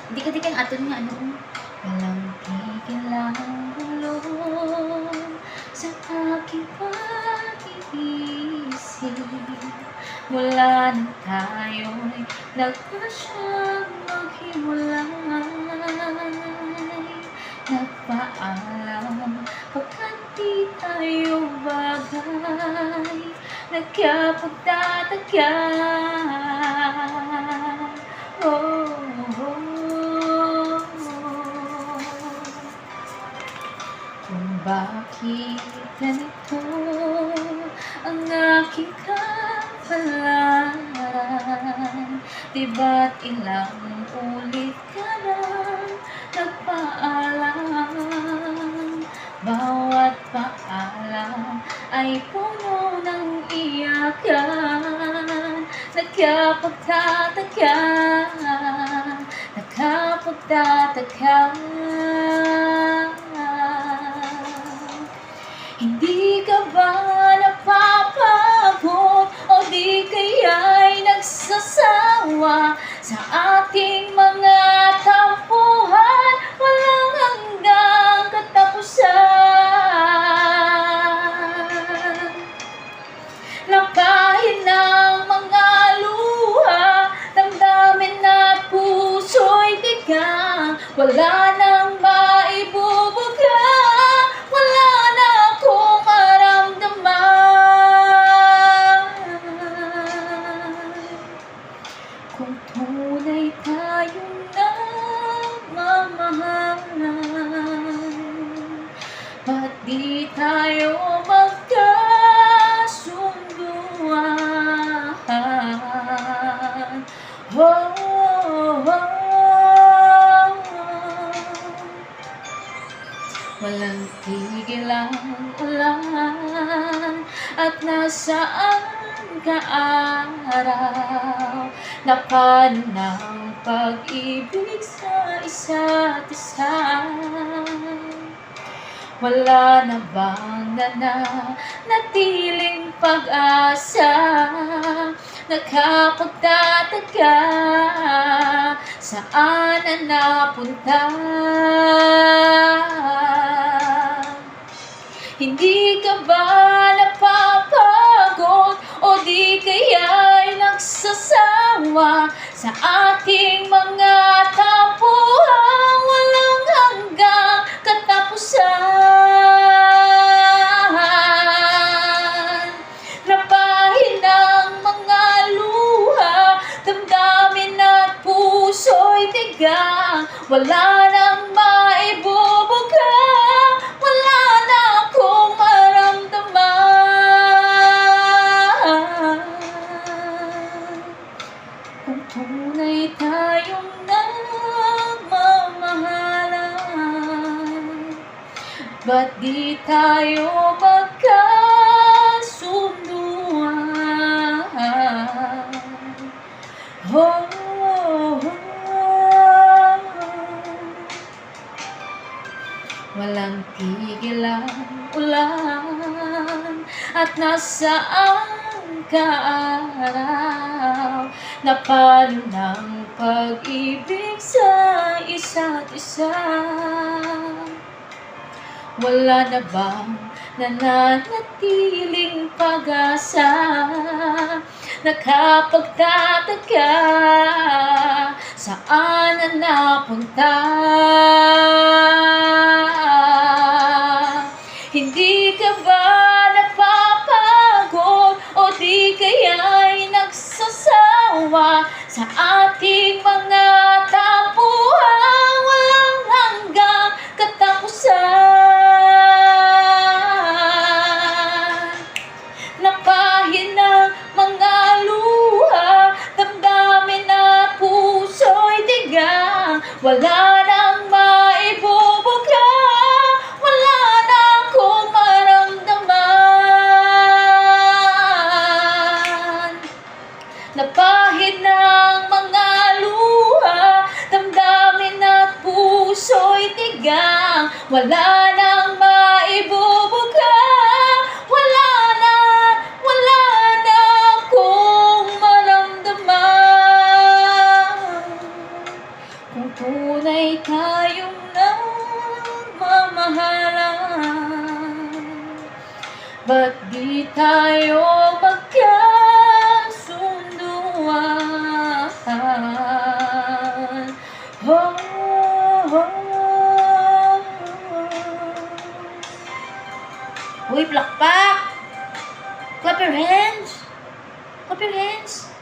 Hindi ka di aton nga ano. Walang tigil ang gulo sa aking pag-iisip. Mula nang tayo'y nagpasyang maghiwalay. Nagpaalam pagkat di tayo bagay. Nagkapagtataka. Oh, kung bakit ganito ang aking kapalaran. Di ba't ilang ulit ka lang nagpaalam? Bawat paalam ay puno ng iyakan. Nagkapagtataka, nakapagtataka. Hindi ka ba napapagod o di kaya'y nagsasawa sa ating mga tampuhan? Walang hanggang katapusan. Lampahin ng mga luha, damdamin at puso'y tigang. Wala nang maibubuga, wala na akong maramdaman. Kung tunay tayong nagmamahalan, ba't di tayo magkasunduan? Oh, oh, oh. Walang tigil ang ulan at nasaan ka araw? Na paano ng pag-ibig sa isa't isa? Wala na bang nanatiling pag-asa? Nakapagtataka, saan na napunta? Hindi ka ba napapagod o di kaya'y nagsasawa sa ating mga tampuhan? Walang hanggang katapusan. Lampahin ng mga luha, damdamin at puso'y tigang. Wala nang maibubuga, wala na akong maramdaman. Kung tunay tayong nagmamahalan, ba't di tayo magkasunduan? Oh, oh, oh. Walang tigil ang ulan at nasaan ka araw? Na paano ng pag-ibig sa isa't isa? Wala na bang nananatiling pag-asa? Nakapagtataka, saan na napunta? Hindi ka ba napapagod o di kaya'y nagsasawa sa ating mga tampuhan? Walang hanggang katapusan. Lampahin ng mga luha, damdamin at puso'y tigang. Wala nang maibubuga, wala na akong maramdaman. Napahid ng mga luha, damdamin at puso'y tigang. Wala nang maibubuga, wala na akong maramdaman. Kung tayong nagmamahalan? Ba't di tayo magkasunduan? Oh, oh, oh. Uy, plakpak! Clap your hands! Clap your hands!